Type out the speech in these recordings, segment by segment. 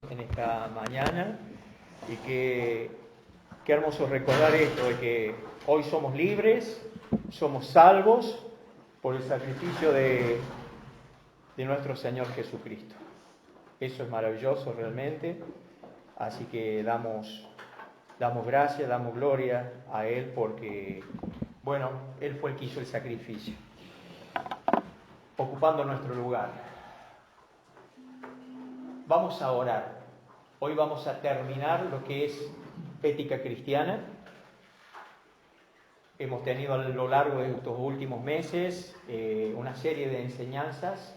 En esta mañana y qué hermoso recordar esto de que hoy somos libres, somos salvos por el sacrificio de nuestro Señor Jesucristo. Eso es maravilloso realmente, así que damos gracias, damos gloria a Él porque, bueno, Él fue el que hizo el sacrificio, ocupando nuestro lugar. Vamos a orar. Hoy vamos a terminar lo que es ética cristiana. Hemos tenido a lo largo de estos últimos meses una serie de enseñanzas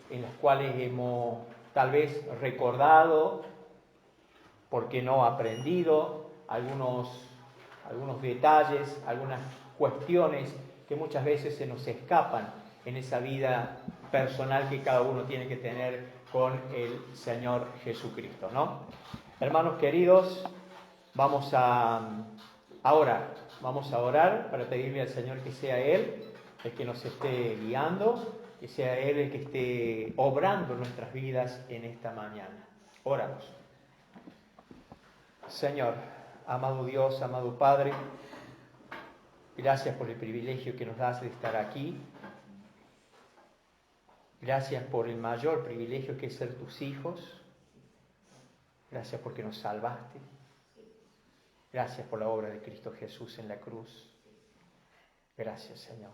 en las cuales hemos tal vez recordado, ¿por qué no aprendido? Algunos detalles, algunas cuestiones que muchas veces se nos escapan en esa vida personal que cada uno tiene que tener con el Señor Jesucristo, ¿no? Hermanos queridos, vamos a orar. Vamos a orar para pedirle al Señor que sea Él el que nos esté guiando, que sea Él el que esté obrando en nuestras vidas en esta mañana. Oramos. Señor, amado Dios, amado Padre, gracias por el privilegio que nos das de estar aquí. Gracias por el mayor privilegio que es ser tus hijos. Gracias porque nos salvaste. Gracias por la obra de Cristo Jesús en la cruz. Gracias, Señor.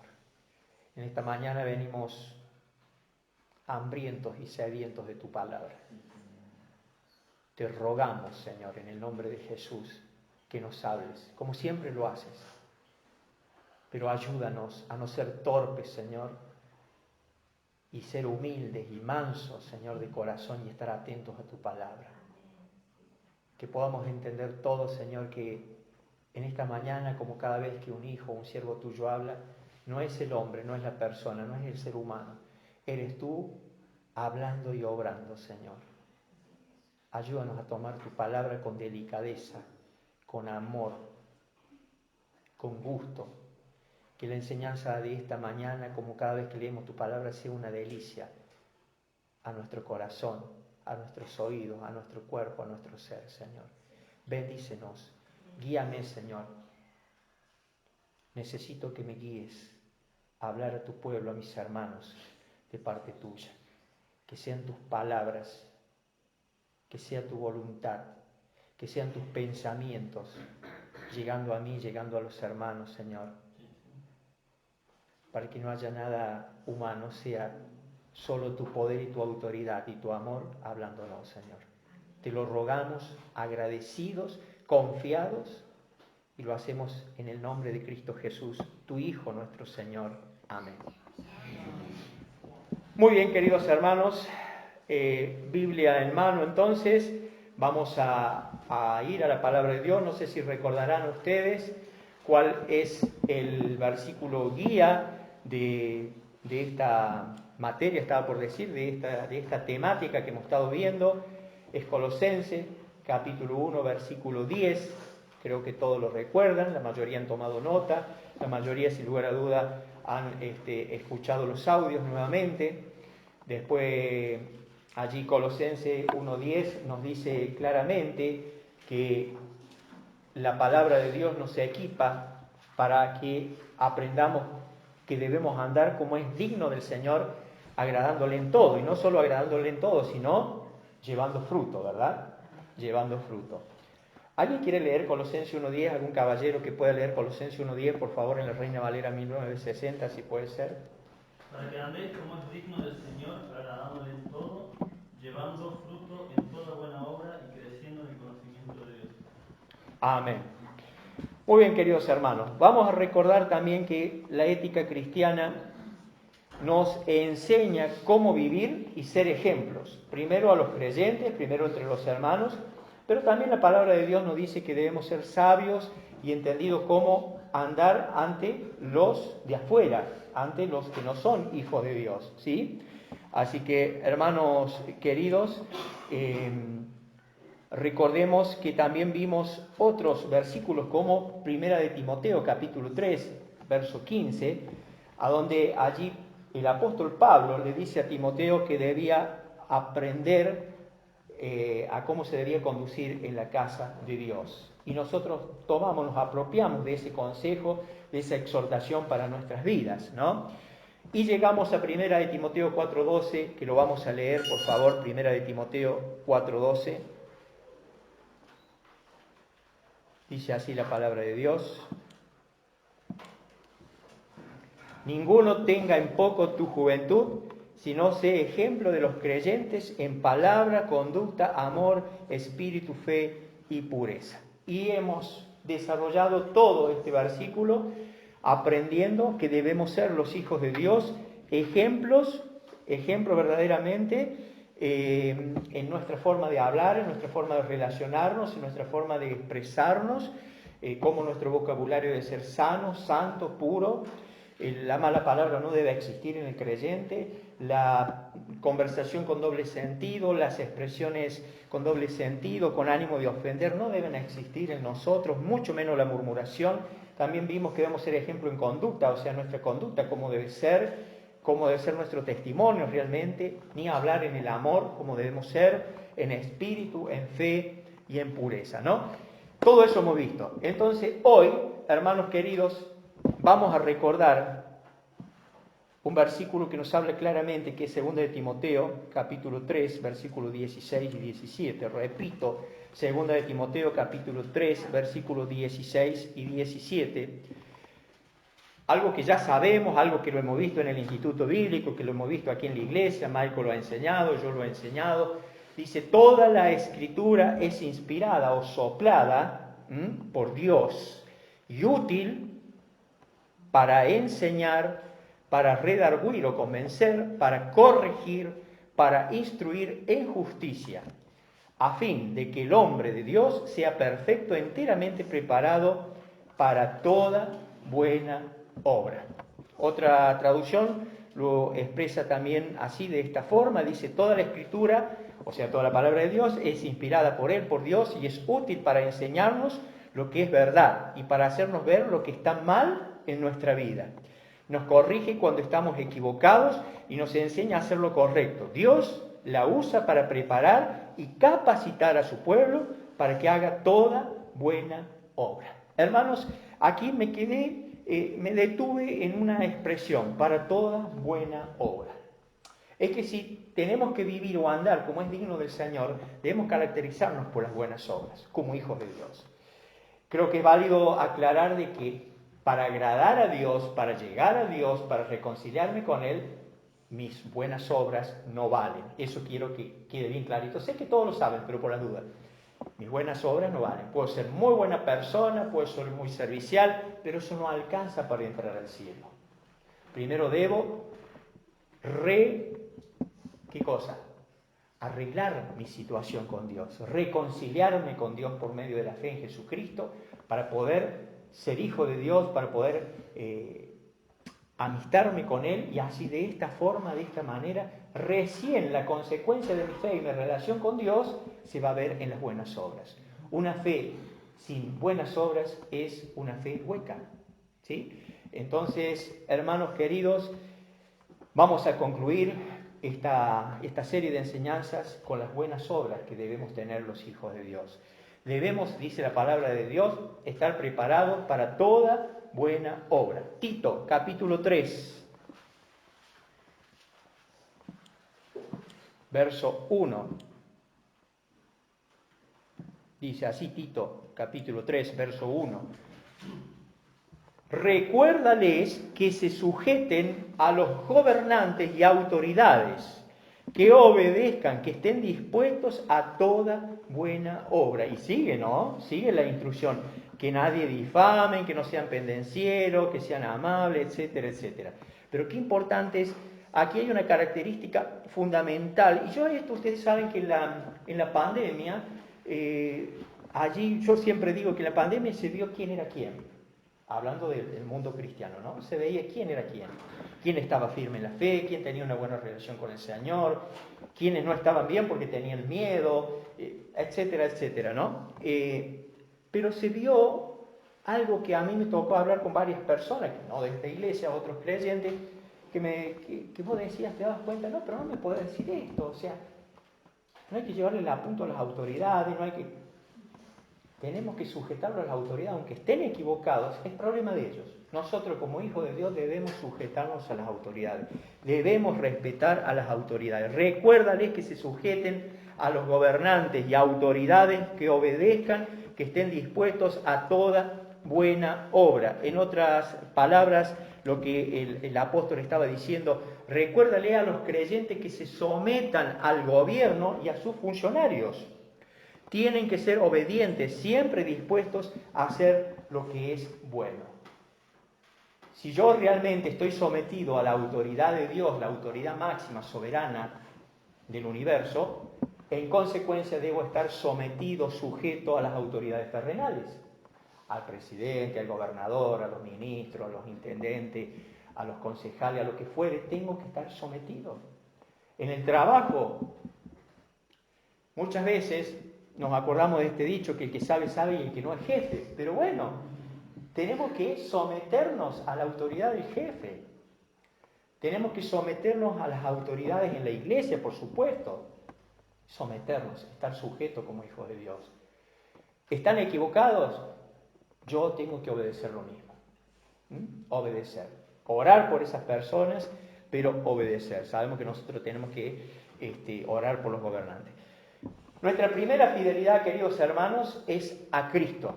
En esta mañana venimos hambrientos y sedientos de tu palabra. Te rogamos, Señor, en el nombre de Jesús, que nos hables, como siempre lo haces. Pero ayúdanos a no ser torpes, Señor, y ser humildes y mansos, Señor, de corazón y estar atentos a tu palabra. Que podamos entender todo, Señor, que en esta mañana, como cada vez que un hijo o un siervo tuyo habla, no es el hombre, no es la persona, no es el ser humano. Eres tú hablando y obrando, Señor. Ayúdanos a tomar tu palabra con delicadeza, con amor, con gusto. Que la enseñanza de esta mañana, como cada vez que leemos tu palabra, sea una delicia a nuestro corazón, a nuestros oídos, a nuestro cuerpo, a nuestro ser, Señor. Bendícenos, guíame, Señor. Necesito que me guíes a hablar a tu pueblo, a mis hermanos, de parte tuya. Que sean tus palabras, que sea tu voluntad, que sean tus pensamientos, llegando a mí, llegando a los hermanos, Señor. Para que no haya nada humano, sea solo tu poder y tu autoridad y tu amor hablándonos, Señor. Te lo rogamos agradecidos, confiados, y lo hacemos en el nombre de Cristo Jesús, tu Hijo, nuestro Señor. Amén. Muy bien, queridos hermanos, Biblia en mano, entonces, vamos a ir a la palabra de Dios. No sé si recordarán ustedes cuál es el versículo guía de esta materia, estaba por decir, de esta temática que hemos estado viendo. Es Colosenses, capítulo 1, versículo 10. Creo que todos lo recuerdan, la mayoría han tomado nota, la mayoría, sin lugar a duda, han escuchado los audios nuevamente. Después, allí Colosenses 1:10 nos dice claramente que la palabra de Dios nos equipa para que aprendamos que debemos andar como es digno del Señor, agradándole en todo, y no solo agradándole en todo, sino llevando fruto, ¿verdad? Llevando fruto. ¿Alguien quiere leer Colosenses 1:10? ¿Algún caballero que pueda leer Colosenses 1:10, por favor, en la Reina Valera 1960, si puede ser? Para que andéis como es digno del Señor, agradándole en todo, llevando fruto en toda buena obra y creciendo en el conocimiento de Dios. Amén. Muy bien, queridos hermanos, vamos a recordar también que la ética cristiana nos enseña cómo vivir y ser ejemplos. Primero a los creyentes, primero entre los hermanos, pero también la palabra de Dios nos dice que debemos ser sabios y entendidos cómo andar ante los de afuera, ante los que no son hijos de Dios, ¿sí? Así que, hermanos queridos, recordemos que también vimos otros versículos como Primera de Timoteo, capítulo 3, verso 15, a donde allí el apóstol Pablo le dice a Timoteo que debía aprender a cómo se debía conducir en la casa de Dios. Y nosotros tomamos, nos apropiamos de ese consejo, de esa exhortación para nuestras vidas, ¿no? Y llegamos a 1 de Timoteo 4:12, que lo vamos a leer, por favor, 1 de Timoteo 4:12. Dice así la palabra de Dios: ninguno tenga en poco tu juventud, sino sé ejemplo de los creyentes en palabra, conducta, amor, espíritu, fe y pureza. Y hemos desarrollado todo este versículo aprendiendo que debemos ser los hijos de Dios, ejemplos verdaderamente en nuestra forma de hablar, en nuestra forma de relacionarnos, en nuestra forma de expresarnos, cómo nuestro vocabulario debe ser sano, santo, puro. La mala palabra no debe existir en el creyente, la conversación con doble sentido, las expresiones con doble sentido, con ánimo de ofender, no deben existir en nosotros, mucho menos la murmuración. También vimos que debemos ser ejemplo en conducta, o sea, nuestra conducta, cómo debe ser nuestro testimonio realmente, ni hablar en el amor, como debemos ser, en espíritu, en fe y en pureza, ¿no? Todo eso hemos visto. Entonces, hoy, hermanos queridos, vamos a recordar un versículo que nos habla claramente, que es 2 de Timoteo, capítulo 3, versículos 16 y 17. Repito, 2 de Timoteo, capítulo 3, versículos 16 y 17. Algo que ya sabemos, algo que lo hemos visto en el Instituto Bíblico, que lo hemos visto aquí en la iglesia, Michael lo ha enseñado, yo lo he enseñado. Dice, toda la Escritura es inspirada o soplada por Dios y útil para enseñar, para redarguir o convencer, para corregir, para instruir en justicia, a fin de que el hombre de Dios sea perfecto, enteramente preparado para toda buena obra. Otra traducción lo expresa también así, de esta forma, dice, toda la Escritura, o sea, toda la palabra de Dios, es inspirada por Él, por Dios, y es útil para enseñarnos lo que es verdad y para hacernos ver lo que está mal en nuestra vida. Nos corrige cuando estamos equivocados y nos enseña a hacer lo correcto. Dios la usa para preparar y capacitar a su pueblo para que haga toda buena obra. Hermanos, aquí me detuve en una expresión, para toda buena obra. Es que si tenemos que vivir o andar como es digno del Señor, debemos caracterizarnos por las buenas obras, como hijos de Dios. Creo que es válido aclarar de que para agradar a Dios, para llegar a Dios, para reconciliarme con Él, mis buenas obras no valen. Eso quiero que quede bien clarito. Sé que todos lo saben, pero por la duda. Mis buenas obras no valen. Puedo ser muy buena persona, puedo ser muy servicial, pero eso no alcanza para entrar al cielo. Primero debo ¿qué cosa? Arreglar mi situación con Dios, reconciliarme con Dios por medio de la fe en Jesucristo, para poder ser hijo de Dios, para poder amistarme con Él, y así de esta forma, de esta manera, recién la consecuencia de mi fe y mi relación con Dios se va a ver en las buenas obras. Una fe sin buenas obras es una fe hueca, ¿sí? Entonces, hermanos queridos, vamos a concluir esta serie de enseñanzas con las buenas obras que debemos tener los hijos de Dios. Debemos, dice la palabra de Dios, estar preparados para toda buena obra. Tito, capítulo 3, verso 1. Dice así Tito, capítulo 3, verso 1. Recuérdales que se sujeten a los gobernantes y autoridades, que obedezcan, que estén dispuestos a toda buena obra. Y sigue, ¿no? Sigue la instrucción, que nadie difame, que no sean pendencieros, que sean amables, etcétera, etcétera. Pero qué importante es, aquí hay una característica fundamental, y ustedes saben que en la pandemia, allí yo siempre digo que en la pandemia se vio quién era quién. Hablando del mundo cristiano, ¿no? Se veía quién era quién estaba firme en la fe, quién tenía una buena relación con el Señor, quiénes no estaban bien porque tenían miedo, etcétera, etcétera, ¿no? Pero se vio algo que a mí me tocó hablar con varias personas, no de esta iglesia, otros creyentes, que vos decías, te das cuenta, no, pero no me podés decir esto, o sea, No hay que llevarle la punta a las autoridades, tenemos que sujetarlo a las autoridades, aunque estén equivocados, es problema de ellos. Nosotros como hijos de Dios debemos sujetarnos a las autoridades, debemos respetar a las autoridades. Recuérdales que se sujeten a los gobernantes y autoridades, que obedezcan, que estén dispuestos a toda buena obra. En otras palabras, lo que el apóstol estaba diciendo, recuérdale a los creyentes que se sometan al gobierno y a sus funcionarios. Tienen que ser obedientes, siempre dispuestos a hacer lo que es bueno. Si yo realmente estoy sometido a la autoridad de Dios, la autoridad máxima, soberana del universo, en consecuencia debo estar sometido, sujeto a las autoridades terrenales, al presidente, al gobernador, a los ministros, a los intendentes, a los concejales, a lo que fuere, tengo que estar sometido. En el trabajo, muchas veces nos acordamos de este dicho, que el que sabe, sabe y el que no es jefe. Pero bueno, tenemos que someternos a la autoridad del jefe. Tenemos que someternos a las autoridades en la iglesia, por supuesto. Someternos, estar sujetos como hijos de Dios. ¿Están equivocados? Yo tengo que obedecer lo mismo. Obedecer. Orar por esas personas, pero obedecer. Sabemos que nosotros tenemos que orar por los gobernantes. Nuestra primera fidelidad, queridos hermanos, es a Cristo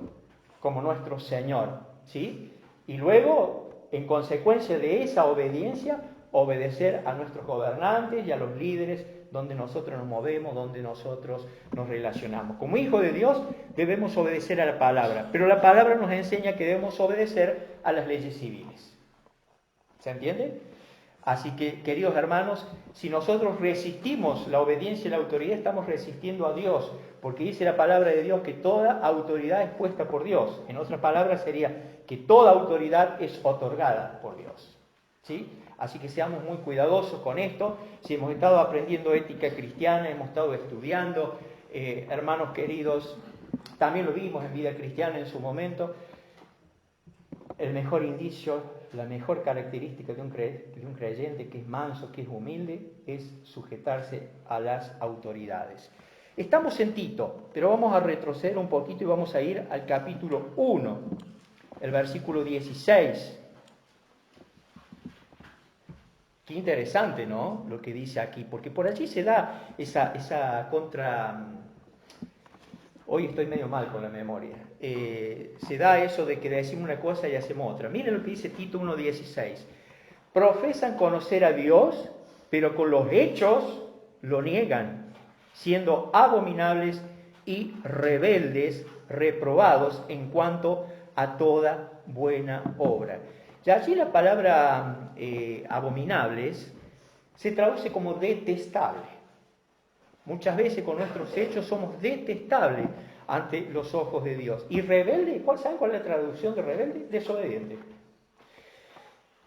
como nuestro Señor, ¿sí? Y luego, en consecuencia de esa obediencia, obedecer a nuestros gobernantes y a los líderes donde nosotros nos movemos, donde nosotros nos relacionamos. Como hijos de Dios debemos obedecer a la palabra, pero la palabra nos enseña que debemos obedecer a las leyes civiles. ¿Se entiende? Así que, queridos hermanos, si nosotros resistimos la obediencia y la autoridad, estamos resistiendo a Dios, porque dice la palabra de Dios que toda autoridad es puesta por Dios. En otras palabras sería que toda autoridad es otorgada por Dios, ¿sí? Así que seamos muy cuidadosos con esto. Si hemos estado aprendiendo ética cristiana, hemos estado estudiando, hermanos queridos, también lo vimos en Vida Cristiana en su momento, el mejor indicio, la mejor característica de un creyente que es manso, que es humilde, es sujetarse a las autoridades. Estamos en Tito, pero vamos a retroceder un poquito y vamos a ir al capítulo 1, el versículo 16. Qué interesante, ¿no? Lo que dice aquí, porque por allí se da esa contra... Hoy estoy medio mal con la memoria. Se da eso de que decimos una cosa y hacemos otra. Miren lo que dice Tito 1:16. Profesan conocer a Dios, pero con los hechos lo niegan, siendo abominables y rebeldes, reprobados en cuanto a toda buena obra. Y allí la palabra abominables se traduce como detestable. Muchas veces con nuestros hechos somos detestables ante los ojos de Dios. Y rebelde, ¿saben cuál es la traducción de rebelde? Desobediente.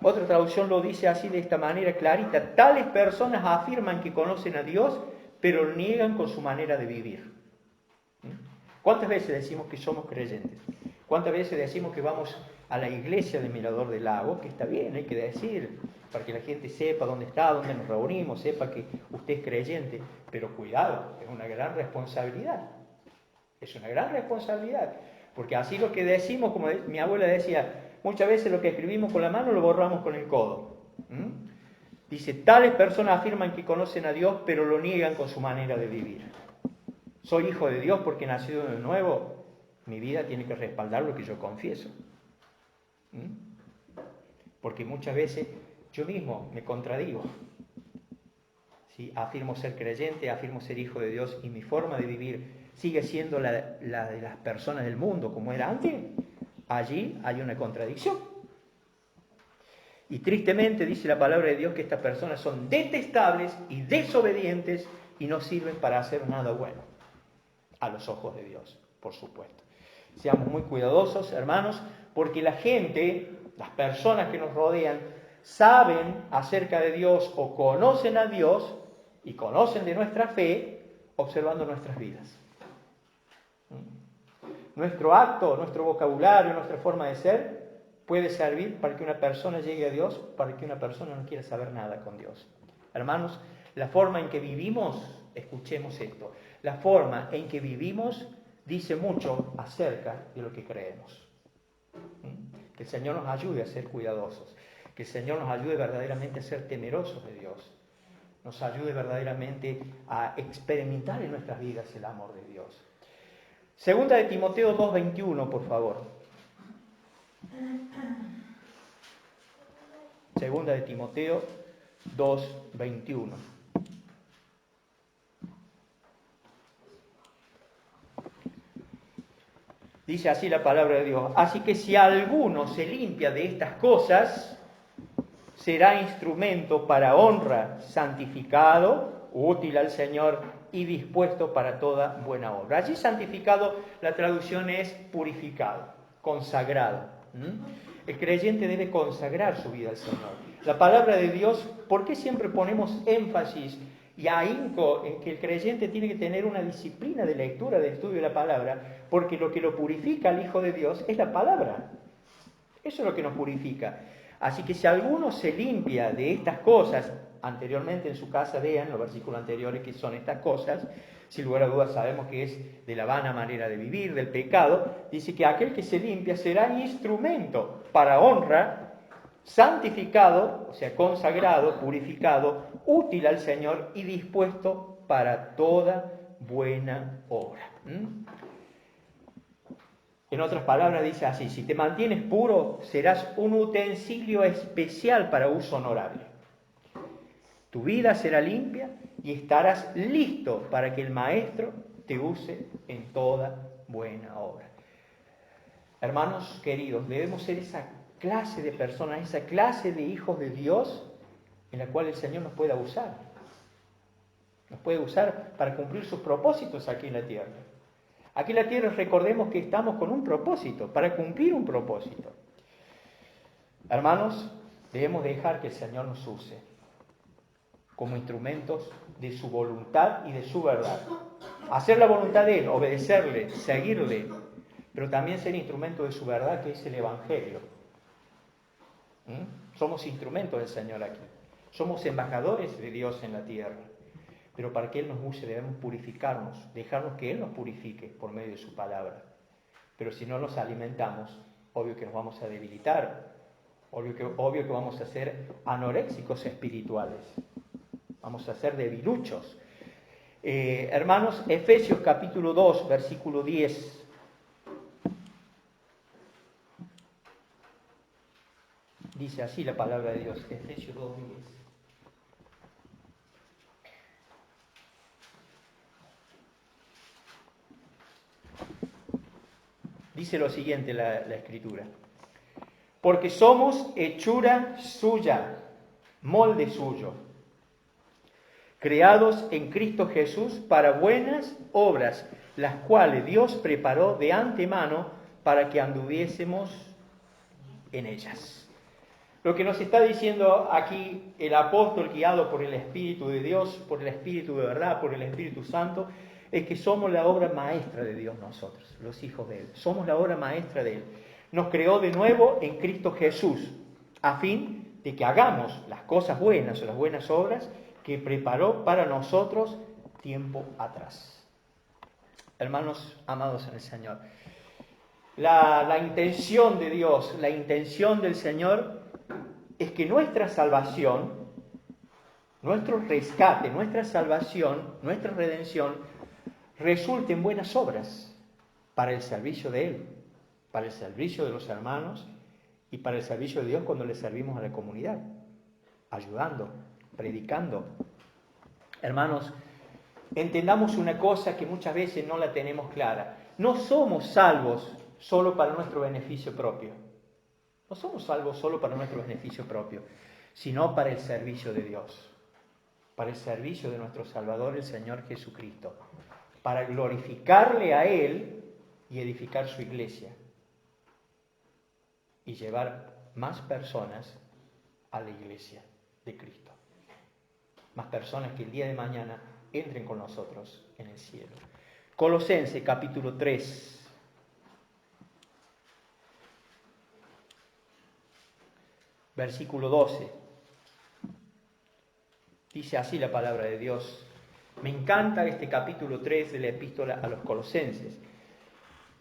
Otra traducción lo dice así, de esta manera clarita: tales personas afirman que conocen a Dios, pero lo niegan con su manera de vivir. ¿Cuántas veces decimos que somos creyentes? ¿Cuántas veces decimos que vamos a la iglesia de Mirador del Lago? Que está bien, hay que decir, para que la gente sepa dónde está, dónde nos reunimos, sepa que usted es creyente. Pero cuidado, es una gran responsabilidad. Es una gran responsabilidad. Porque así lo que decimos, como mi abuela decía, muchas veces lo que escribimos con la mano lo borramos con el codo. Dice, tales personas afirman que conocen a Dios, pero lo niegan con su manera de vivir. Soy hijo de Dios porque nacido de nuevo. Mi vida tiene que respaldar lo que yo confieso. Porque muchas veces yo mismo me contradigo. ¿Sí? Afirmo ser creyente, afirmo ser hijo de Dios y mi forma de vivir sigue siendo la de las personas del mundo como era antes. Allí hay una contradicción. Y tristemente dice la palabra de Dios que estas personas son detestables y desobedientes y no sirven para hacer nada bueno a los ojos de Dios, por supuesto. Seamos muy cuidadosos, hermanos, porque la gente, las personas que nos rodean, saben acerca de Dios o conocen a Dios y conocen de nuestra fe observando nuestras vidas. Nuestro acto, nuestro vocabulario, nuestra forma de ser puede servir para que una persona llegue a Dios, para que una persona no quiera saber nada con Dios. Hermanos, la forma en que vivimos Escuchemos esto. La forma en que vivimos dice mucho acerca de lo que creemos. Que el Señor nos ayude a ser cuidadosos. Que el Señor nos ayude verdaderamente a ser temerosos de Dios. Nos ayude verdaderamente a experimentar en nuestras vidas el amor de Dios. Segunda de Timoteo 2:21, por favor. Segunda de Timoteo 2:21. Dice así la palabra de Dios. Así que si alguno se limpia de estas cosas, será instrumento para honra, santificado, útil al Señor y dispuesto para toda buena obra. Allí santificado, la traducción es purificado, consagrado. El creyente debe consagrar su vida al Señor. La palabra de Dios, ¿por qué siempre ponemos énfasis y ahínco en que el creyente tiene que tener una disciplina de lectura, de estudio de la palabra? Porque lo que lo purifica al Hijo de Dios es la palabra. Eso es lo que nos purifica. Así que si alguno se limpia de estas cosas, anteriormente en su casa vean los versículos anteriores que son estas cosas, sin lugar a dudas sabemos que es de la vana manera de vivir, del pecado, dice que aquel que se limpia será instrumento para honra, santificado, o sea, consagrado, purificado, útil al Señor y dispuesto para toda buena obra. En otras palabras dice así: si te mantienes puro, serás un utensilio especial para uso honorable. Tu vida será limpia y estarás listo para que el Maestro te use en toda buena obra. Hermanos queridos, debemos ser esa clase de personas, esa clase de hijos de Dios en la cual el Señor nos pueda usar. Nos puede usar para cumplir sus propósitos aquí en la tierra. Aquí en la tierra recordemos que estamos con un propósito, para cumplir un propósito. Hermanos, debemos dejar que el Señor nos use como instrumentos de su voluntad y de su verdad. Hacer la voluntad de Él, obedecerle, seguirle, pero también ser instrumento de su verdad, que es el Evangelio. Somos instrumentos del Señor aquí. Somos embajadores de Dios en la tierra. Pero para que Él nos use debemos purificarnos, dejarnos que Él nos purifique por medio de su palabra. Pero si no nos alimentamos, obvio que nos vamos a debilitar, obvio que vamos a ser anoréxicos espirituales, vamos a ser debiluchos. Hermanos, Efesios capítulo 2, versículo 10. Dice así la palabra de Dios, Efesios 2, 10. Dice lo siguiente la Escritura: porque somos hechura suya, molde suyo, creados en Cristo Jesús para buenas obras, las cuales Dios preparó de antemano para que anduviésemos en ellas. Lo que nos está diciendo aquí el apóstol, guiado por el Espíritu de Dios, por el Espíritu de verdad, por el Espíritu Santo, es que somos la obra maestra de Dios nosotros, los hijos de Él. Somos la obra maestra de Él. Nos creó de nuevo en Cristo Jesús, a fin de que hagamos las cosas buenas o las buenas obras que preparó para nosotros tiempo atrás. Hermanos amados en el Señor, la intención de Dios, la intención del Señor es que nuestra salvación, nuestro rescate, nuestra salvación, nuestra redención, resulte en buenas obras para el servicio de Él, para el servicio de los hermanos y para el servicio de Dios cuando le servimos a la comunidad, ayudando, predicando. Hermanos, entendamos una cosa que muchas veces no la tenemos clara. No somos salvos solo para nuestro beneficio propio. No somos salvos solo para nuestro beneficio propio, sino para el servicio de Dios, para el servicio de nuestro Salvador, el Señor Jesucristo, para glorificarle a Él y edificar su iglesia y llevar más personas a la iglesia de Cristo. Más personas que el día de mañana entren con nosotros en el cielo. Colosenses capítulo 3. Versículo 12. Dice así la palabra de Dios: Me encanta este capítulo 3 de la epístola a los Colosenses.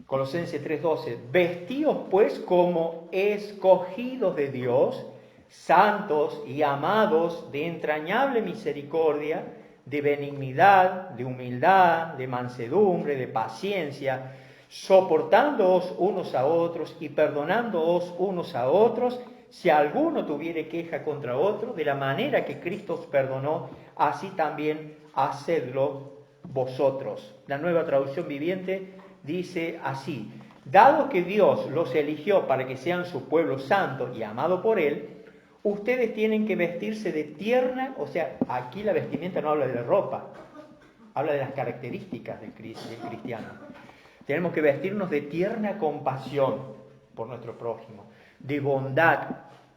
Colosenses 3:12. Vestíos pues como escogidos de Dios, santos y amados, de entrañable misericordia, de benignidad, de humildad, de mansedumbre, de paciencia, soportándoos unos a otros y perdonándoos unos a otros, si alguno tuviere queja contra otro, de la manera que Cristo os perdonó, así también hacedlo vosotros. La Nueva Traducción Viviente dice así: dado que Dios los eligió para que sean su pueblo santo y amado por Él, ustedes tienen que vestirse de tierna, o sea, aquí la vestimenta no habla de la ropa, habla de las características del cristiano. Tenemos que vestirnos de tierna compasión por nuestro prójimo, de bondad,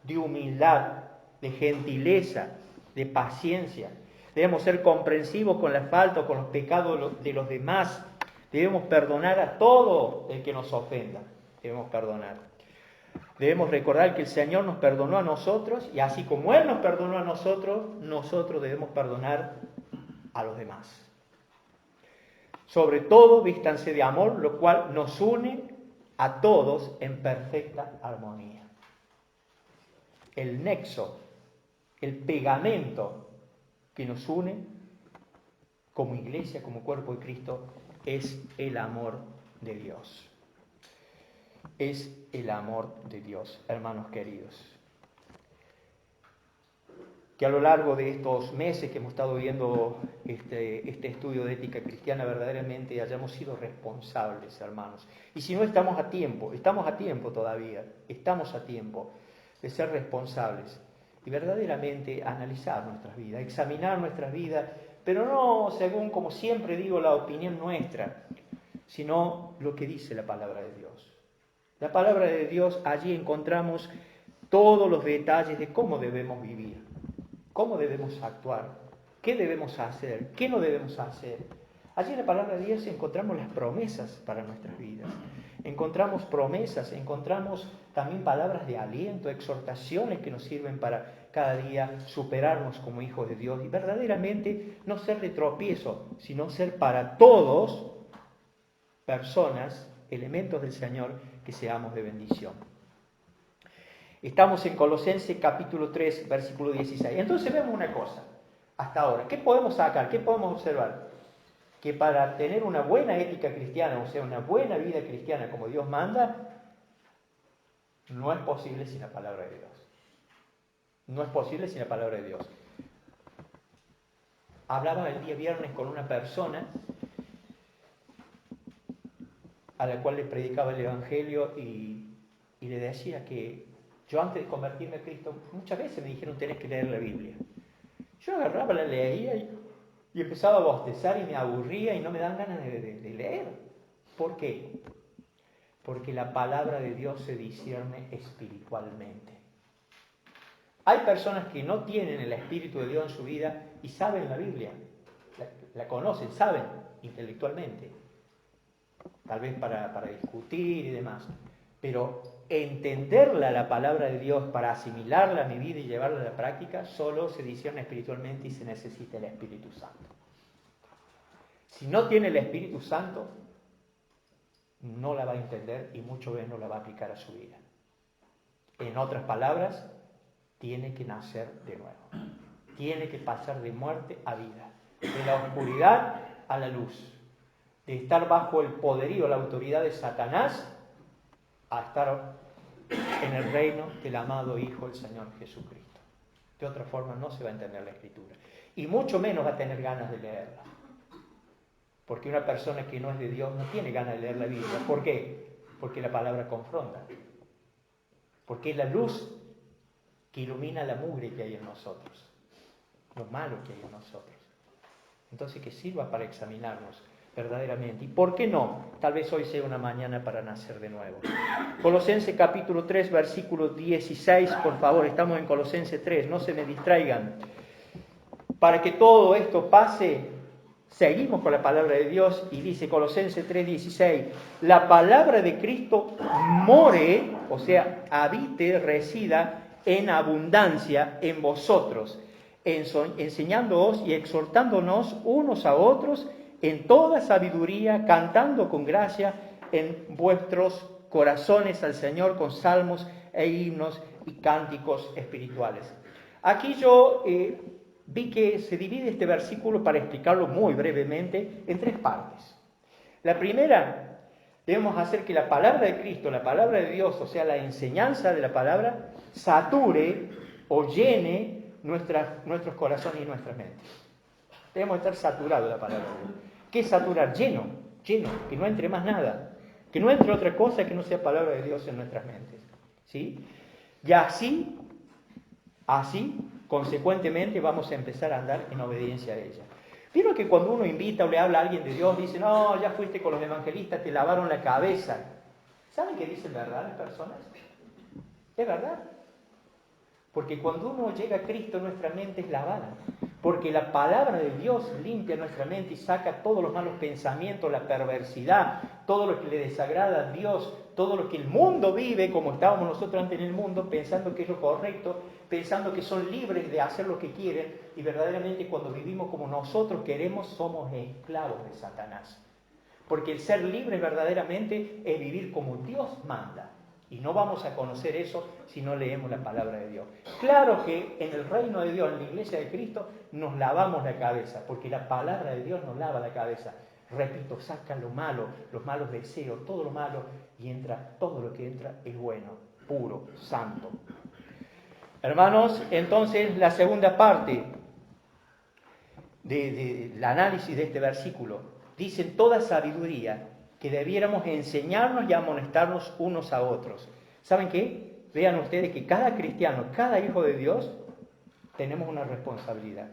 de humildad, de gentileza, de paciencia. Debemos ser comprensivos con la falta o con los pecados de los demás. Debemos perdonar a todo el que nos ofenda. Debemos perdonar. Debemos recordar que el Señor nos perdonó a nosotros y así como Él nos perdonó a nosotros, nosotros debemos perdonar a los demás. Sobre todo, vístanse de amor, lo cual nos une a todos en perfecta armonía. El nexo, el pegamento que nos une como iglesia, como cuerpo de Cristo, es el amor de Dios. Es el amor de Dios, hermanos queridos. Que a lo largo de estos meses que hemos estado viendo este estudio de ética cristiana, verdaderamente hayamos sido responsables, hermanos. Y si no, estamos a tiempo todavía, estamos a tiempo de ser responsables y verdaderamente analizar nuestras vidas, examinar nuestras vidas, pero no según, como siempre digo, la opinión nuestra, sino lo que dice la palabra de Dios. La palabra de Dios, allí encontramos todos los detalles de cómo debemos vivir, cómo debemos actuar, qué debemos hacer, qué no debemos hacer. Allí en la palabra de Dios encontramos las promesas para nuestras vidas. Encontramos promesas, encontramos también palabras de aliento, exhortaciones que nos sirven para cada día superarnos como hijos de Dios y verdaderamente no ser de tropiezo, sino ser para todos personas, elementos del Señor, que seamos de bendición. Estamos en Colosenses capítulo 3, versículo 16. Entonces vemos una cosa, hasta ahora. ¿Qué podemos sacar? ¿Qué podemos observar? Que para tener una buena ética cristiana, o sea, una buena vida cristiana como Dios manda, no es posible sin la palabra de Dios. No es posible sin la palabra de Dios. Hablaba el día viernes con una persona a la cual le predicaba el Evangelio y le decía que yo antes de convertirme a Cristo, muchas veces me dijeron tenés que leer la Biblia. Yo agarraba, la leía y empezaba a bostezar y me aburría y no me dan ganas de leer. ¿Por qué? Porque la palabra de Dios se discierne espiritualmente. Hay personas que no tienen el Espíritu de Dios en su vida y saben la Biblia, la conocen, saben intelectualmente, tal vez para discutir y demás, pero entenderla, la palabra de Dios, para asimilarla a mi vida y llevarla a la práctica, solo se discierne espiritualmente y se necesita el Espíritu Santo. Si no tiene el Espíritu Santo, no la va a entender y mucho menos la va a aplicar a su vida. En otras palabras, tiene que nacer de nuevo. Tiene que pasar de muerte a vida, de la oscuridad a la luz, de estar bajo el poderío, la autoridad de Satanás, a estar en el reino del amado Hijo del Señor Jesucristo. De otra forma no se va a entender la Escritura. Y mucho menos va a tener ganas de leerla. Porque una persona que no es de Dios no tiene ganas de leer la Biblia. ¿Por qué? Porque la palabra confronta. Porque es la luz que ilumina la mugre que hay en nosotros. Lo malo que hay en nosotros. Entonces que sirva para examinarnos verdaderamente. ¿Y por qué no? Tal vez hoy sea una mañana para nacer de nuevo. Colosenses capítulo 3, versículo 16, por favor, estamos en Colosenses 3, no se me distraigan. Para que todo esto pase, seguimos con la palabra de Dios y dice Colosenses 3, 16, la palabra de Cristo more, o sea, habite, resida en abundancia en vosotros, enseñándoos y exhortándonos unos a otros en toda sabiduría, cantando con gracia en vuestros corazones al Señor con salmos e himnos y cánticos espirituales. Aquí yo vi que se divide este versículo, para explicarlo muy brevemente, en 3 partes. La primera, debemos hacer que la palabra de Cristo, la palabra de Dios, o sea, la enseñanza de la palabra, sature o llene nuestros corazones y nuestras mentes. Debemos estar saturados de la palabra de Dios. ¿Qué es saturar? Lleno, que no entre más nada, que no entre otra cosa que no sea palabra de Dios en nuestras mentes. ¿Sí? Y así, consecuentemente, vamos a empezar a andar en obediencia a ella. ¿Vieron que cuando uno invita o le habla a alguien de Dios, dice, no, ya fuiste con los evangelistas, te lavaron la cabeza? ¿Saben qué dicen verdad las personas? Es verdad. Porque cuando uno llega a Cristo, nuestra mente es lavada. Porque la palabra de Dios limpia nuestra mente y saca todos los malos pensamientos, la perversidad, todo lo que le desagrada a Dios, todo lo que el mundo vive, como estábamos nosotros antes en el mundo, pensando que es lo correcto, pensando que son libres de hacer lo que quieren, y verdaderamente cuando vivimos como nosotros queremos, somos esclavos de Satanás. Porque el ser libre verdaderamente es vivir como Dios manda. Y no vamos a conocer eso si no leemos la palabra de Dios. Claro que en el reino de Dios, en la iglesia de Cristo, nos lavamos la cabeza, porque la palabra de Dios nos lava la cabeza. Repito, saca lo malo, los malos deseos, todo lo malo, y entra, todo lo que entra es bueno, puro, santo. Hermanos, entonces la segunda parte del análisis de este versículo dice en toda sabiduría que debiéramos enseñarnos y amonestarnos unos a otros. ¿Saben qué? Vean ustedes que cada cristiano, cada hijo de Dios, tenemos una responsabilidad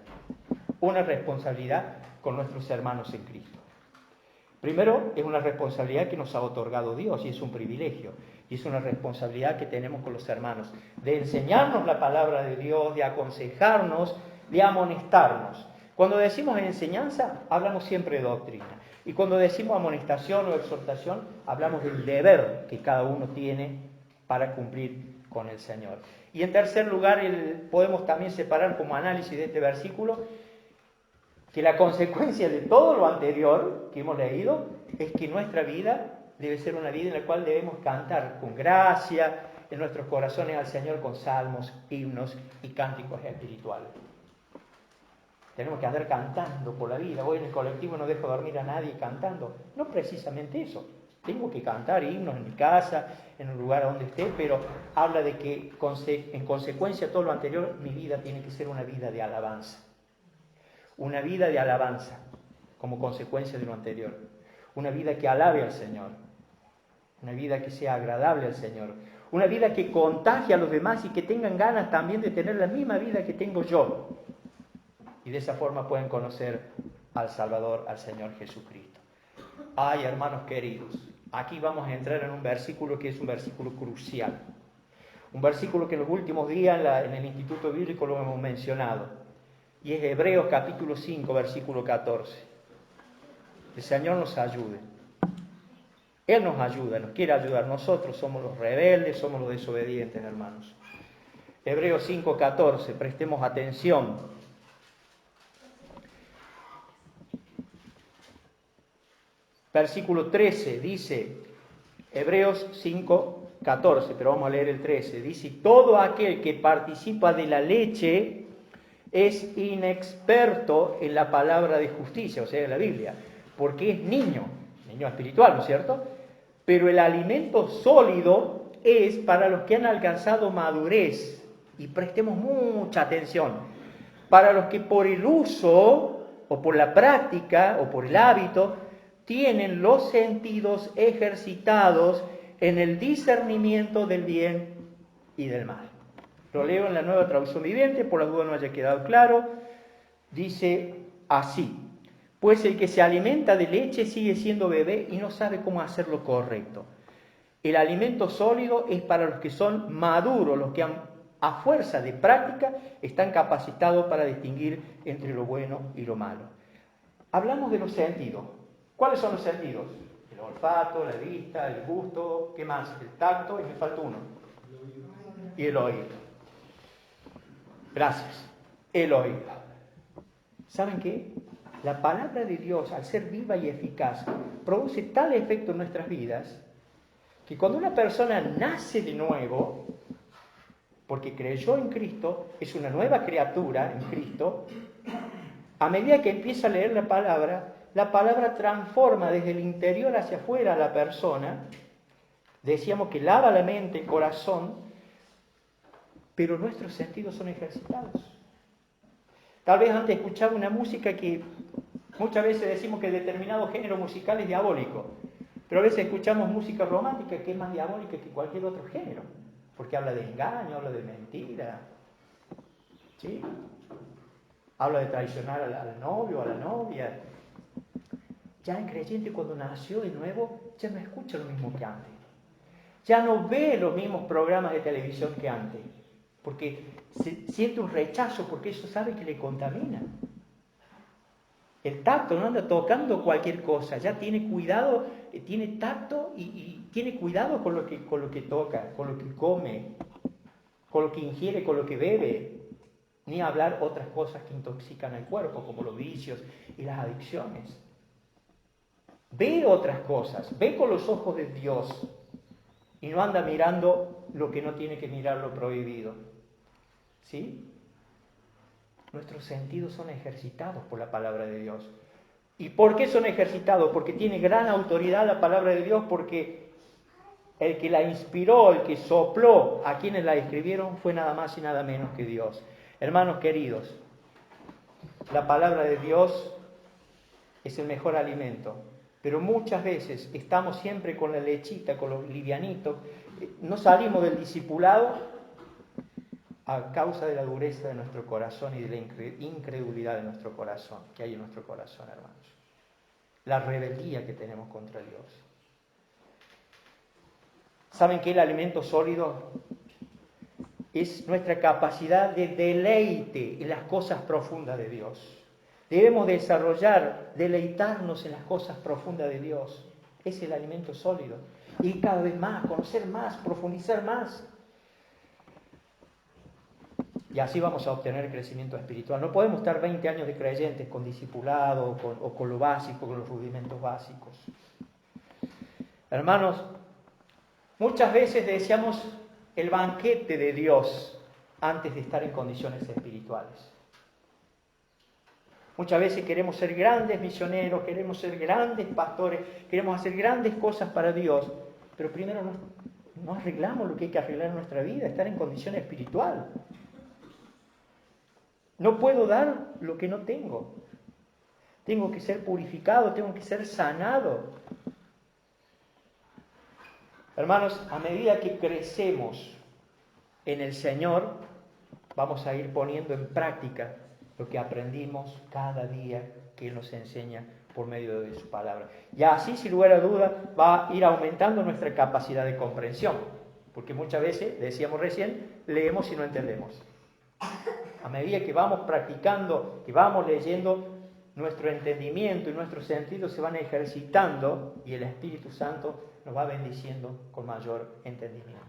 con nuestros hermanos en Cristo. Primero, es una responsabilidad que nos ha otorgado Dios y es un privilegio. Y es una responsabilidad que tenemos con los hermanos, de enseñarnos la palabra de Dios, de aconsejarnos, de amonestarnos. Cuando decimos enseñanza, hablamos siempre de doctrina. Y cuando decimos amonestación o exhortación, hablamos del deber que cada uno tiene para cumplir con el Señor. Y en tercer lugar, podemos también separar como análisis de este versículo que la consecuencia de todo lo anterior que hemos leído es que nuestra vida debe ser una vida en la cual debemos cantar con gracia en nuestros corazones al Señor con salmos, himnos y cánticos espirituales. Tenemos que andar cantando por la vida. Hoy en el colectivo no dejo dormir a nadie cantando. No precisamente eso. Tengo que cantar himnos en mi casa, en un lugar donde esté, pero habla de que en consecuencia de todo lo anterior, mi vida tiene que ser una vida de alabanza. Una vida de alabanza como consecuencia de lo anterior. Una vida que alabe al Señor. Una vida que sea agradable al Señor. Una vida que contagie a los demás y que tengan ganas también de tener la misma vida que tengo yo. Y de esa forma pueden conocer al Salvador, al Señor Jesucristo. Ay, hermanos queridos, aquí vamos a entrar en un versículo que es un versículo crucial. Un versículo que en los últimos días en el Instituto Bíblico lo hemos mencionado. Y es Hebreos capítulo 5, versículo 14. El Señor nos ayude. Él nos ayuda, nos quiere ayudar. Nosotros somos los rebeldes, somos los desobedientes, hermanos. Hebreos 5, 14, prestemos atención. Versículo 13 dice, Hebreos 5, 14, pero vamos a leer el 13. Dice, todo aquel que participa de la leche es inexperto en la palabra de justicia, o sea, en la Biblia, porque es niño espiritual, ¿no es cierto? Pero el alimento sólido es para los que han alcanzado madurez, y prestemos mucha atención, para los que por el uso, o por la práctica, o por el hábito, tienen los sentidos ejercitados en el discernimiento del bien y del mal. Lo leo en la Nueva Traducción Viviente, por la duda no haya quedado claro. Dice así: pues el que se alimenta de leche sigue siendo bebé y no sabe cómo hacer lo correcto. El alimento sólido es para los que son maduros, los que a fuerza de práctica están capacitados para distinguir entre lo bueno y lo malo. Hablamos de los sentidos. ¿Cuáles son los sentidos? El olfato, la vista, el gusto, ¿qué más? El tacto, y me falta uno. Y el oído. Gracias. el oído. ¿Saben qué? La palabra de Dios, al ser viva y eficaz, produce tal efecto en nuestras vidas que cuando una persona nace de nuevo, porque creyó en Cristo, es una nueva criatura en Cristo, a medida que empieza a leer la palabra transforma desde el interior hacia afuera a la persona. Decíamos que lava la mente, el corazón, pero nuestros sentidos son ejercitados. Tal vez antes escuchaba una música que muchas veces decimos que determinado género musical es diabólico, pero a veces escuchamos música romántica que es más diabólica que cualquier otro género, porque habla de engaño, habla de mentira, ¿sí? Habla de traicionar al novio, a la novia. Ya el creyente cuando nació de nuevo ya no escucha lo mismo que antes. Ya no ve los mismos programas de televisión que antes, porque siente un rechazo, porque eso sabe que le contamina. El tacto no anda tocando cualquier cosa, ya tiene cuidado, tiene tacto y tiene cuidado con lo que toca, con lo que come, con lo que ingiere, con lo que bebe. Ni hablar otras cosas que intoxican el cuerpo, como los vicios y las adicciones. Ve otras cosas, ve con los ojos de Dios y no anda mirando lo que no tiene que mirar, lo prohibido. ¿Sí? Nuestros sentidos son ejercitados por la palabra de Dios. ¿Y por qué son ejercitados? Porque tiene gran autoridad la palabra de Dios, porque el que la inspiró, el que sopló a quienes la escribieron fue nada más y nada menos que Dios. Hermanos queridos, la palabra de Dios es el mejor alimento, pero muchas veces estamos siempre con la lechita, con los livianitos, no salimos del discipulado a causa de la dureza de nuestro corazón y de la incredulidad de nuestro corazón, que hay en nuestro corazón, hermanos. La rebeldía que tenemos contra Dios. ¿Saben que el alimento sólido es nuestra capacidad de deleite en las cosas profundas de Dios? Debemos desarrollar, deleitarnos en las cosas profundas de Dios. Es el alimento sólido. Y cada vez más, conocer más, profundizar más. Y así vamos a obtener crecimiento espiritual. No podemos estar 20 años de creyentes con discipulado o con lo básico, con los rudimentos básicos. Hermanos, muchas veces deseamos el banquete de Dios antes de estar en condiciones espirituales. Muchas veces queremos ser grandes misioneros, queremos ser grandes pastores, queremos hacer grandes cosas para Dios, pero primero no arreglamos lo que hay que arreglar en nuestra vida, estar en condición espiritual. No puedo dar lo que no tengo. Tengo que ser purificado, tengo que ser sanado. Hermanos, a medida que crecemos en el Señor, vamos a ir poniendo en práctica lo que aprendimos cada día que Él nos enseña por medio de su palabra. Y así, sin lugar a duda, va a ir aumentando nuestra capacidad de comprensión, porque muchas veces, decíamos recién, leemos y no entendemos. A medida que vamos practicando, que vamos leyendo, nuestro entendimiento y nuestros sentidos se van ejercitando y el Espíritu Santo nos va bendiciendo con mayor entendimiento.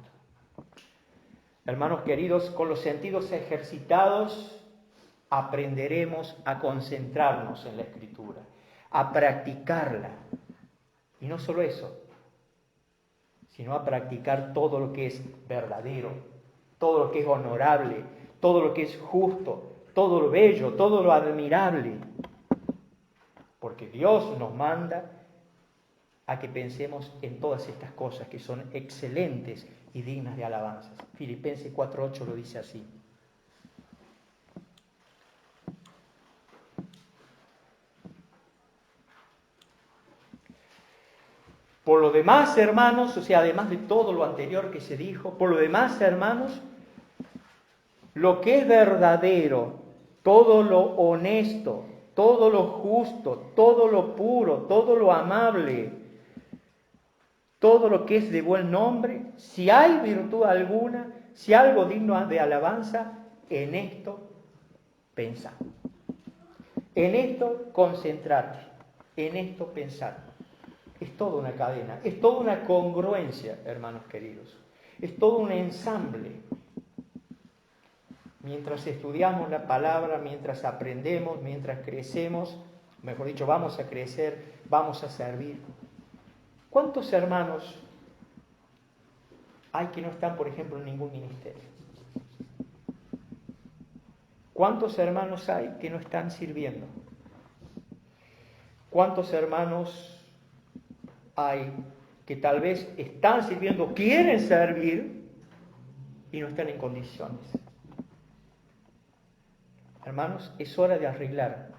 Hermanos queridos, con los sentidos ejercitados aprenderemos a concentrarnos en la Escritura, a practicarla. Y no solo eso, sino a practicar todo lo que es verdadero, todo lo que es honorable, todo lo que es justo, todo lo bello, todo lo admirable. Porque Dios nos manda a que pensemos en todas estas cosas que son excelentes y dignas de alabanzas. Filipenses 4:8 lo dice así. Por lo demás, hermanos, o sea, además de todo lo anterior que se dijo, por lo demás, hermanos, lo que es verdadero, todo lo honesto, todo lo justo, todo lo puro, todo lo amable, todo lo que es de buen nombre, si hay virtud alguna, si algo digno de alabanza, en esto pensar. En esto concentrarte, en esto pensar. Es toda una cadena, es toda una congruencia, hermanos queridos. Es todo un ensamble. mientras estudiamos la palabra, mientras aprendemos, mientras crecemos, mejor dicho, vamos a crecer, vamos a servir. ¿Cuántos hermanos hay que no están, por ejemplo, en ningún ministerio? ¿Cuántos hermanos hay que no están sirviendo? ¿Cuántos hermanos hay que tal vez están sirviendo, quieren servir y no están en condiciones? Hermanos, es hora de arreglar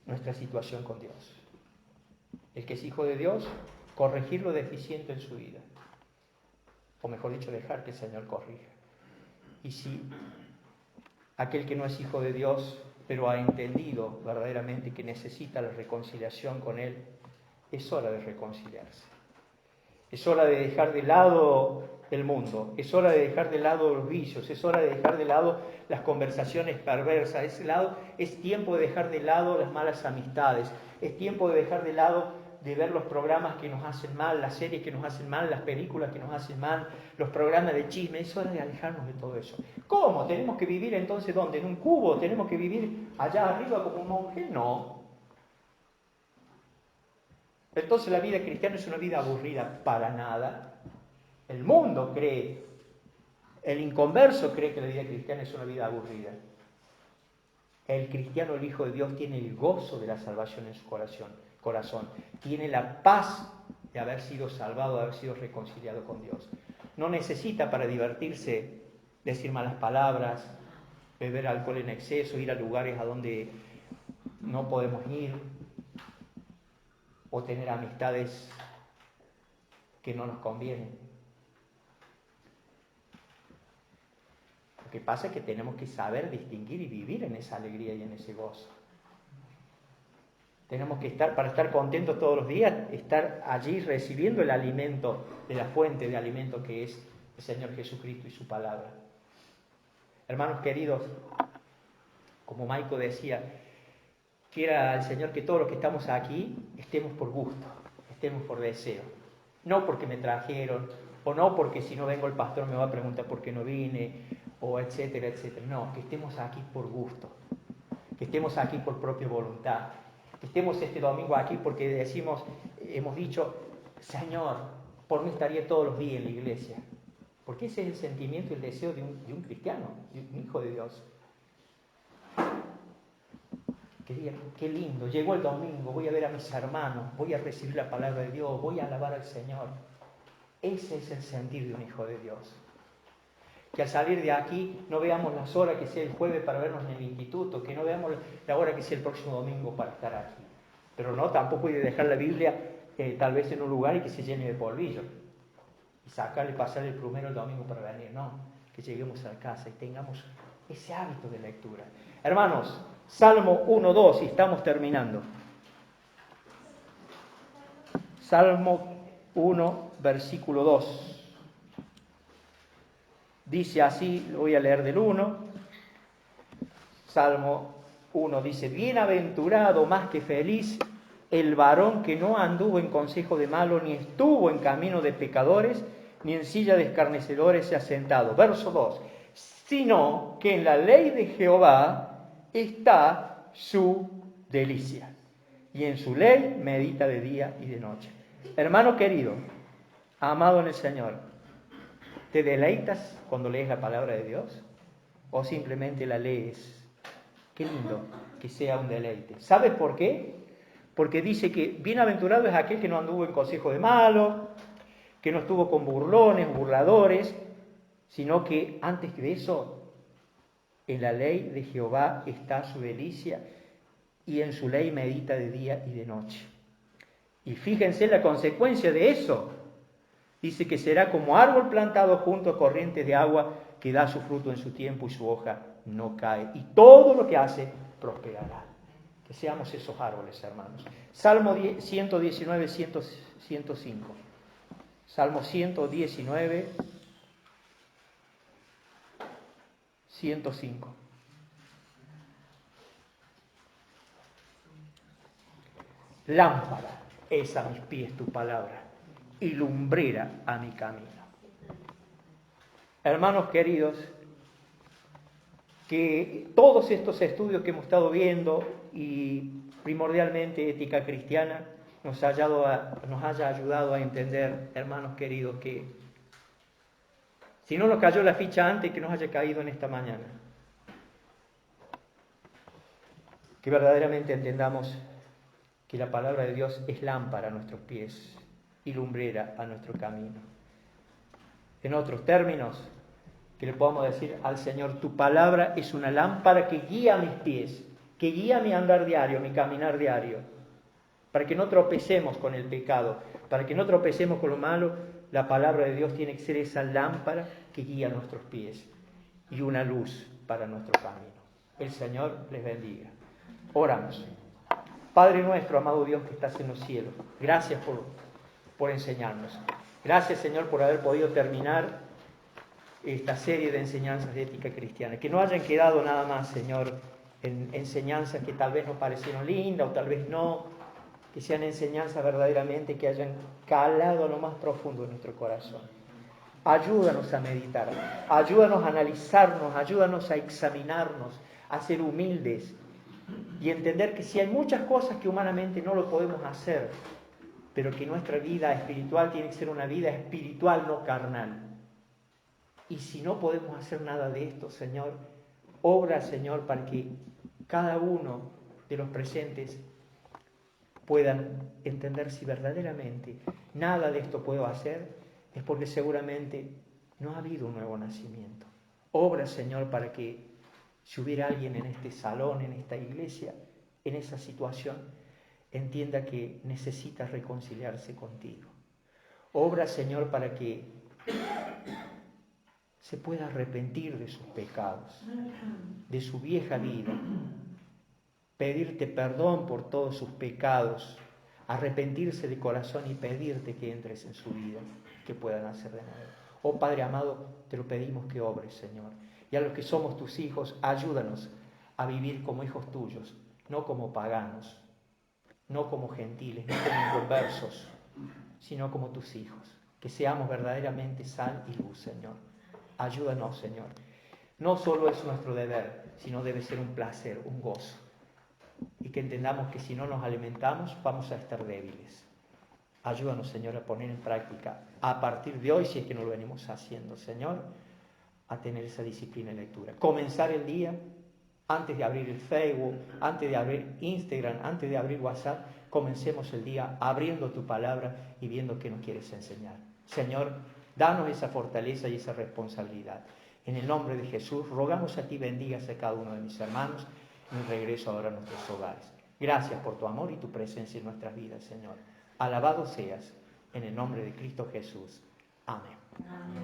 nuestra situación con Dios. El que es hijo de Dios, corregir lo deficiente en su vida. O mejor dicho, dejar que el Señor corrija. Y si aquel que no es hijo de Dios, pero ha entendido verdaderamente que necesita la reconciliación con Él, es hora de reconciliarse. Es hora de dejar de lado el mundo, es hora de dejar de lado los vicios, es hora de dejar de lado las conversaciones perversas, es tiempo de dejar de lado las malas amistades, es tiempo de dejar de lado de ver los programas que nos hacen mal, las series que nos hacen mal, las películas que nos hacen mal, los programas de chisme. Es hora de alejarnos de todo eso. ¿Cómo? ¿Tenemos que vivir entonces dónde? ¿En un cubo? ¿Tenemos que vivir allá arriba como un monje? No. Entonces la vida cristiana es una vida aburrida para nada. El mundo cree, el inconverso cree que la vida cristiana es una vida aburrida. El cristiano, el Hijo de Dios, tiene el gozo de la salvación en su corazón. Tiene la paz de haber sido salvado, de haber sido reconciliado con Dios. No necesita para divertirse decir malas palabras, beber alcohol en exceso, ir a lugares a donde no podemos ir, o tener amistades que no nos convienen. Lo que pasa es que tenemos que saber distinguir y vivir en esa alegría y en ese gozo. Tenemos que para estar contentos todos los días, estar allí recibiendo el alimento de la fuente de alimento que es el Señor Jesucristo y su palabra. Hermanos queridos, como Maico decía, quiera el Señor que todos los que estamos aquí estemos por gusto, estemos por deseo. No porque me trajeron, o no porque si no vengo el pastor me va a preguntar por qué no vine, o etcétera, etcétera. No, que estemos aquí por gusto, que estemos aquí por propia voluntad, que estemos este domingo aquí porque hemos dicho, Señor, por mí estaría todos los días en la iglesia. Porque ese es el sentimiento y el deseo de un cristiano, de un hijo de Dios. Qué lindo, llegó el domingo, voy a ver a mis hermanos, voy a recibir la palabra de Dios, voy a alabar al Señor. Ese es el sentir de un hijo de Dios. Que al salir de aquí no veamos las horas que sea el jueves para vernos en el instituto, que no veamos la hora que sea el próximo domingo para estar aquí. Pero no, tampoco hay de dejar la Biblia tal vez en un lugar y que se llene de polvillo. Y sacarle, pasarle el plumero el domingo para venir. No, que lleguemos a la casa y tengamos ese hábito de lectura. Hermanos, Salmo 1:2, y estamos terminando. Salmo 1, versículo 2. Dice así, lo voy a leer del 1. Salmo 1 dice, bienaventurado más que feliz el varón que no anduvo en consejo de malo, ni estuvo en camino de pecadores, ni en silla de escarnecedores se ha sentado. Verso 2, sino que en la ley de Jehová está su delicia, y en su ley medita de día y de noche. Hermano querido, amado en el Señor, ¿te deleitas cuando lees la palabra de Dios? ¿O simplemente la lees? Qué lindo que sea un deleite. ¿Sabes por qué? Porque dice que bienaventurado es aquel que no anduvo en consejo de malo, que no estuvo con burlones, burladores, sino que antes de eso, en la ley de Jehová está su delicia y en su ley medita de día y de noche. Y fíjense la consecuencia de eso. Dice que será como árbol plantado junto a corrientes de agua que da su fruto en su tiempo y su hoja no cae. Y todo lo que hace prosperará. Que seamos esos árboles, hermanos. Salmo 119, 105. Salmo 119, 105. Lámpara es a mis pies tu palabra y lumbrera a mi camino. Hermanos queridos, que todos estos estudios que hemos estado viendo y primordialmente ética cristiana nos haya ayudado a entender, hermanos queridos, que si no nos cayó la ficha antes, que nos haya caído en esta mañana. Que verdaderamente entendamos que la palabra de Dios es lámpara a nuestros pies y lumbrera a nuestro camino. En otros términos, que le podamos decir al Señor, tu palabra es una lámpara que guía mis pies, que guía mi andar diario, mi caminar diario, para que no tropecemos con el pecado, para que no tropecemos con lo malo. La palabra de Dios tiene que ser esa lámpara que guía nuestros pies y una luz para nuestro camino. El Señor les bendiga. Oramos. Padre nuestro, amado Dios que estás en los cielos, gracias por enseñarnos. Gracias, Señor, por haber podido terminar esta serie de enseñanzas de ética cristiana. Que no hayan quedado nada más, Señor, en enseñanzas que tal vez nos parecieron lindas o tal vez no, que sean enseñanzas verdaderamente que hayan calado lo más profundo de nuestro corazón. Ayúdanos a meditar, ayúdanos a analizarnos, ayúdanos a examinarnos, a ser humildes y entender que si hay muchas cosas que humanamente no lo podemos hacer, pero que nuestra vida espiritual tiene que ser una vida espiritual, no carnal. Y si no podemos hacer nada de esto, Señor, obra, Señor, para que cada uno de los presentes puedan entender si verdaderamente nada de esto puedo hacer, es porque seguramente no ha habido un nuevo nacimiento. Obra, Señor, para que si hubiera alguien en este salón, en esta iglesia, en esa situación, entienda que necesita reconciliarse contigo. Obra, Señor, para que se pueda arrepentir de sus pecados, de su vieja vida, pedirte perdón por todos sus pecados, arrepentirse de corazón y pedirte que entres en su vida, que puedan hacer de nuevo. Oh Padre amado, te lo pedimos que obres, Señor. Y a los que somos tus hijos, ayúdanos a vivir como hijos tuyos, no como paganos, no como gentiles, no como inconversos, sino como tus hijos. Que seamos verdaderamente sal y luz, Señor. Ayúdanos, Señor. No solo es nuestro deber, sino debe ser un placer, un gozo. Y que entendamos que si no nos alimentamos, vamos a estar débiles. Ayúdanos, Señor, a poner en práctica, a partir de hoy, si es que no lo venimos haciendo, Señor, a tener esa disciplina de lectura. Comenzar el día, antes de abrir el Facebook, antes de abrir Instagram, antes de abrir WhatsApp, comencemos el día abriendo tu palabra y viendo qué nos quieres enseñar. Señor, danos esa fortaleza y esa responsabilidad. En el nombre de Jesús, rogamos a ti, bendigas a cada uno de mis hermanos en regreso ahora a nuestros hogares. Gracias por tu amor y tu presencia en nuestras vidas, Señor. Alabado seas en el nombre de Cristo Jesús. Amén. Amén.